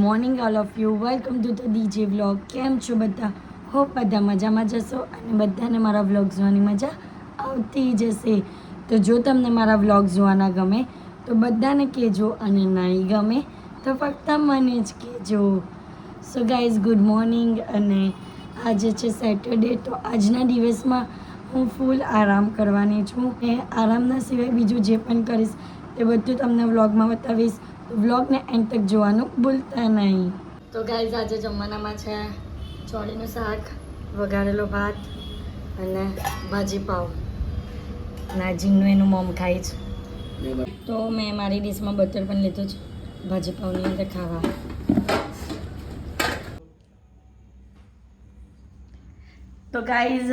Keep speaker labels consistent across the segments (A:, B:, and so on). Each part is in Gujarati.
A: Morning all of you. Welcome to the DJ vlog. કેમ છો બધા? હોપ બધા મજામાં જશો અને બધાને મારા વ્લોગ જોવાની મજા આવતી જશે. તો જો તમને મારા વ્લોગ જોવાના ગમે તો બધાને કહેજો અને નહીં ગમે તો ફક્ત મને જ કહેજો. So guys, good morning. અને આજે છે સેટરડે. તો આજના દિવસમાં હું ફૂલ આરામ કરવાની છું. એ આરામના સિવાય બીજું જે પણ કરીશ તે બધું તમને વ્લોગમાં બતાવીશ. વ્લોગને એન્ડ તક જોવાનું ભૂલતા નહીં. તો ગાઈઝ, આજે જમવાનામાં છે ચોળીનું શાક, વઘારેલો ભાત અને ભાજી પાવ. અને આ જીનું એનું મોમ ખાય છે. તો મેં મારી ડીશમાં બટર પણ લીધું છે ભાજી પાવની અંદર ખાવા. તો ગાઈઝ,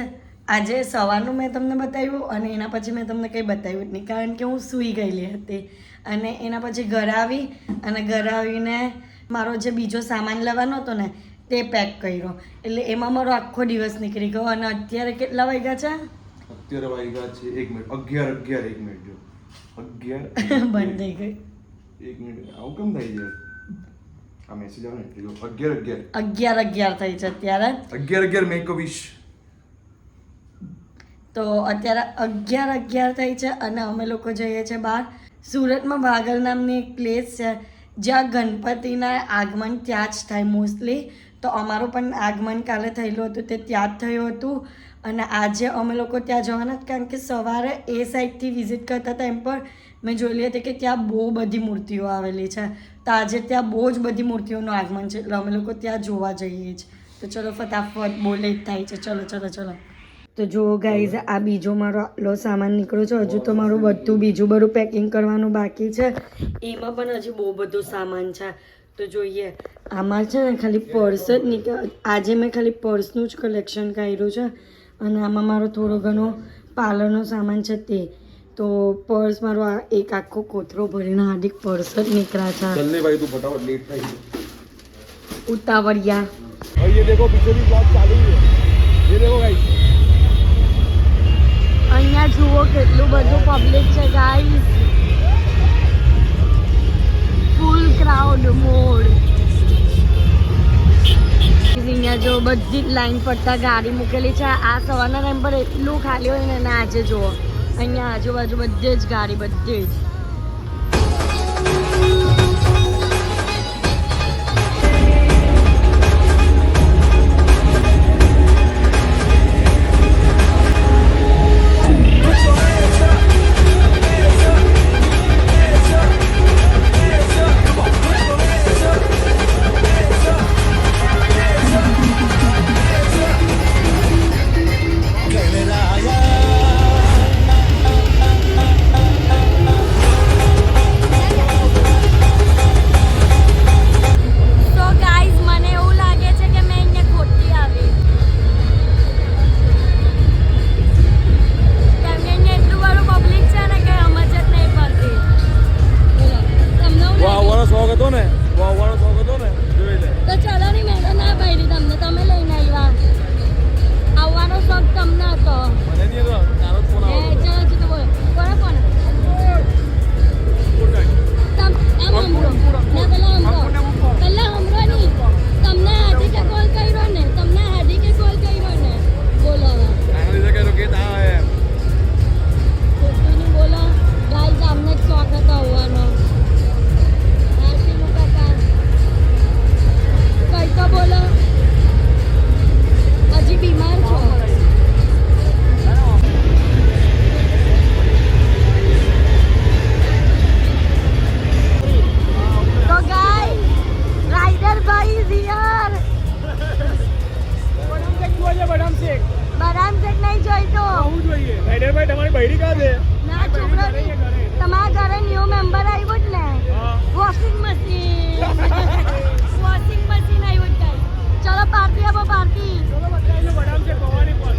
A: આજે સવારનું મેં તમને બતાવ્યું અને એના પછી મેં તમને કંઈ બતાવ્યું જ નહીં, કારણ કે હું સૂઈ ગયેલી હતી. અને એના પછી ઘરે આવી અને ઘરે આવીને મારો જે બીજો સામાન લેવાનો હતો ને તે પેક કર્યો. એટલે એમાં મારો આખો દિવસ નીકળી ગયો. અને અત્યારે કેટલા વાગ્યા છે?
B: અત્યારે વાગ્યા છે 1 મિનિટ 11 1 મિનિટ જો 11
A: બંધ થઈ ગઈ.
B: 1 મિનિટ આવું કેમ થઈ જાય? આ મેસેજ આવે ને એટલે 11
A: થઈ છે અત્યારે.
B: 11 મેક અ વિશ.
A: તો અત્યારે 11 થઈ છે અને અમે લોકો જઈએ છીએ બહાર. સુરતમાં વાગલ નામની એક પ્લેસ છે જ્યાં ગણપતિના આગમન ત્યાં જ થાય મોસ્ટલી. તો અમારું પણ આગમન કાલે થયેલું હતું, તે ત્યાં જ થયું હતું. અને આજે અમે લોકો ત્યાં જવાના, કારણ કે સવારે એ સાઈડથી વિઝિટ કરતા હતા એમ પણ મેં જોયેલી હતી કે ત્યાં બહુ બધી મૂર્તિઓ આવેલી છે. તો આજે ત્યાં બહુ જ બધી મૂર્તિઓનું આગમન છે, એટલે અમે લોકો ત્યાં જોવા જઈએ છીએ. તો ચલો ફટાફટ બહુ લેટ થાય છે. ચલો. તો જો ગાઈઝ, આ બીજો મારો આટલો સામાન નીકળ્યો છે. હજુ તો મારું બીજું બધું પેકિંગ કરવાનું બાકી છે. એમાં પણ હજી બહુ બધું સામાન છે. તો જોઈએ, આમાં છે ને ખાલી પર્સ જ નીકળ. આજે મેં ખાલી પર્સનું જ કલેક્શન કર્યું છે. અને આમાં મારો થોડો ઘણો પાર્લરનો સામાન છે તે. તો પર્સ મારો એક આખો કોથરો ભરીને હાર્દિક પર્સ જ નીકળ્યા છે.
B: ચલને ભાઈ, તું ફટાફટ લેટ થાય છે.
A: ઉતાવળિયા.
B: और ये देखो पीछे भी ब्लॉग चालू है. ये देखो गाइस,
A: અહીંયા જુઓ કેટલું બધું પબ્લિક છે ગાઈસ. ફૂલ ક્રાઉડ મોડ. અહીંયા જો બધી જ લાઈન પડતા ગાડી મૂકેલી છે. આ સવારના ટાઈમ પર એટલું ખાલી હોય ને. આજે જુઓ, અહીંયા આજુબાજુ બધે જ ગાડી, બધે જ. તમારા ઘરે ન્યુ મેમ્બર આવ્યો જ ને, વોશિંગ મશીન આવ્યું જ. ચલો પાર્ટી આપો, પાર્ટી.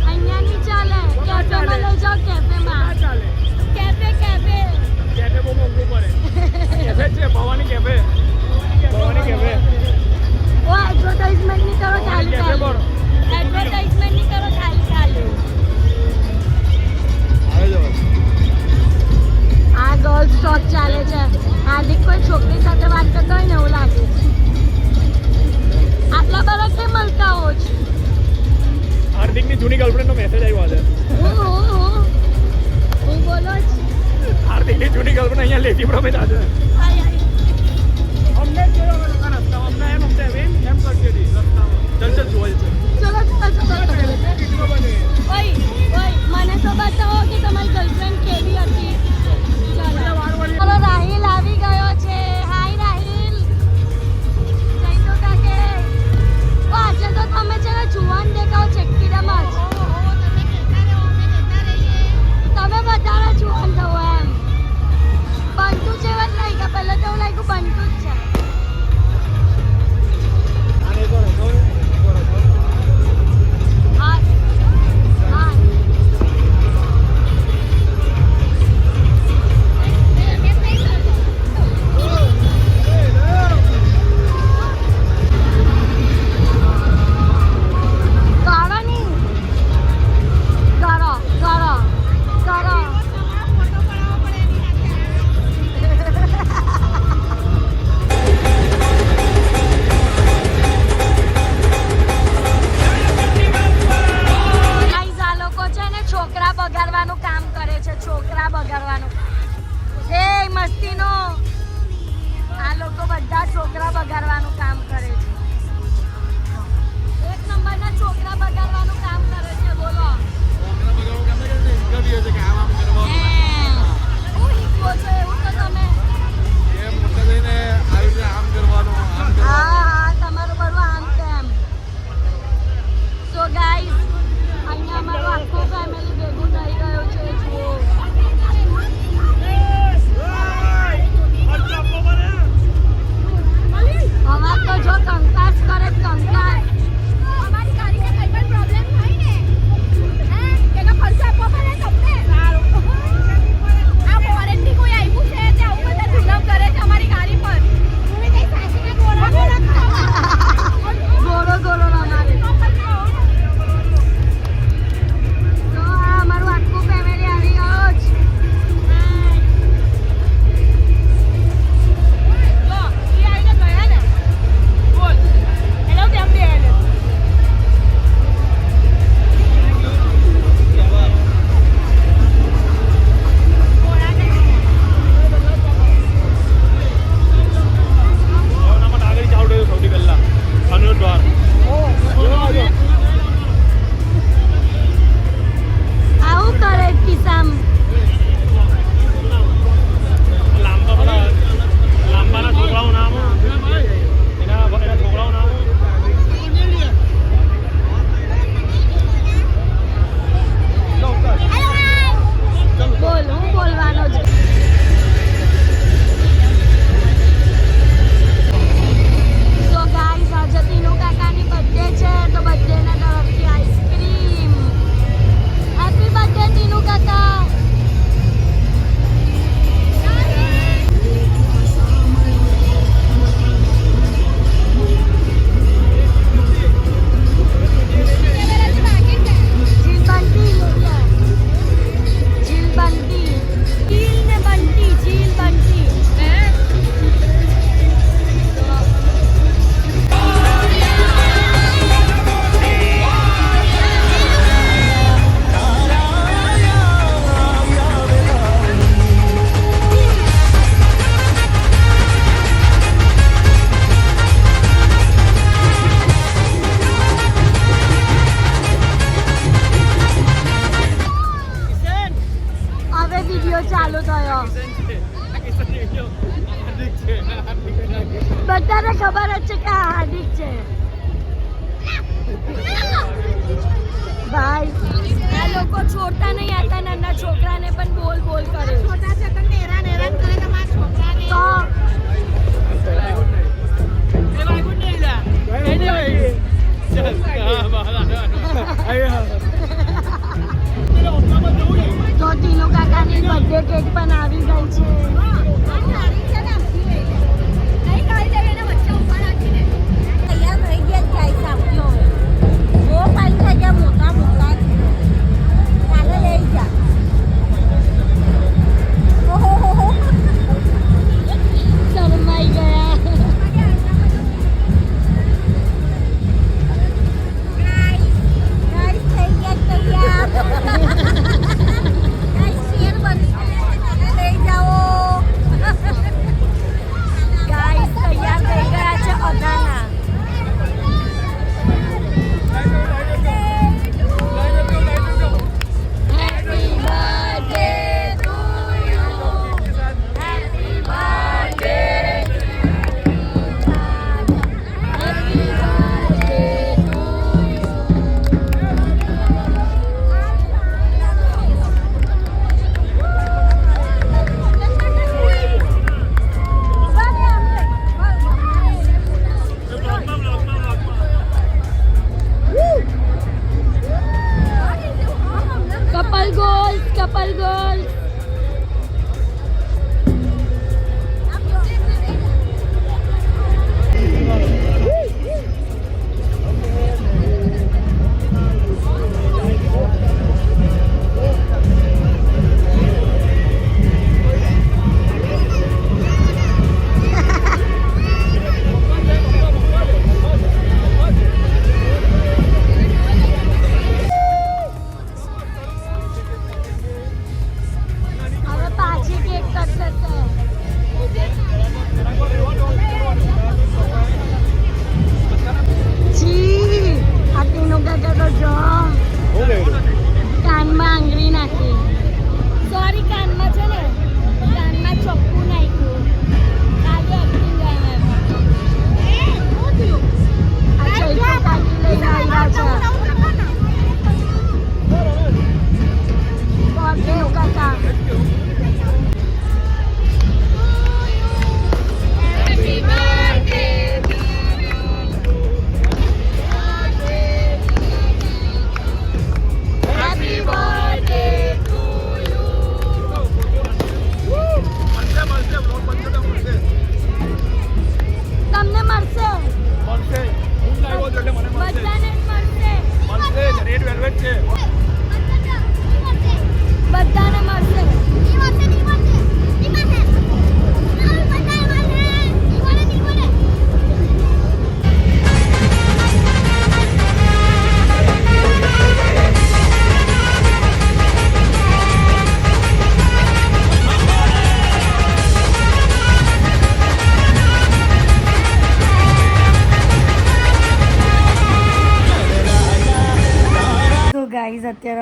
A: અહીંયા નહીં ચાલે. કેફેમાં લઈ જાઓ, કેફેમાં. કેફે બહુ મોંઘું પડે. ભવાની કેફે. ઓ એડવર્ટાઇઝમેન્ટ નહીં કરો ખાલી. એડવર્ટાઇઝમેન્ટ નહીં કરો ખાલી. આ ગર્લ્સ ટોક ચાલે છે. હાર્દિક કોઈ છોકરી સાથે વાત કરતો હોય ને એવું લાગે છે.
C: જૂની ગર્લફ્રેન્ડનો મેસેજ આવ્યો આજે.
A: હું બોલો જ
C: હાર્દિકની જૂની ગર્લફ્રેન્ડ અહીંયા લેતી પ્રમે જ આજે. અમને જ જોયો અમે લોકોના રસ્તામાં. અમને એમ કરતી હતી રસ્તામાં. ચાલ જોવા છે.
A: ચલો મને તો બતાવો કે તમારી ગર્લફ્રેન્ડ કેવી હતી. ચલો રાહિલ આવી ગયો છે. હાય રાહિલ. જય તો કાકે. આજે તો તમે છે ને જુવાન દેખાવ છે એકદમ જ. તમે વધારે જુવાન થવો એમ. બંટુ જેવા જ લાગ્યા. પહેલા તો એવું લાગ્યું બંટુ જ છે. બધાને ખબર જ છે કે આ હાર્દિક છે ભાઈ. આ લોકો છોડતા નહીં આટલા નાના છોકરાને પણ બોલ બોલ કરે. છોટા છે તો હેરાન કરે તમારા છોકરાને. તો ટીનુ કાકાની બર્થડે કેક પણ આવી ગઈ છે.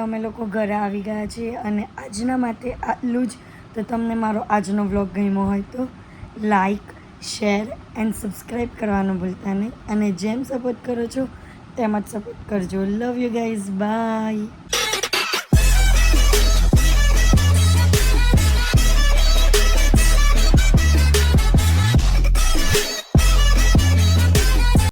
A: અમે લોકો ઘરે આવી ગયા છીએ અને આજના માટે આટલું જ. તો તમને મારો આજનો વ્લોગ ગમ્યો હોય તો લાઈક, શેર એન્ડ સબસ્ક્રાઈબ કરવાનું ભૂલતા નહીં. અને જેમ સપોર્ટ કરો છો તેમ જ સપોર્ટ કરજો. Love you guys, by.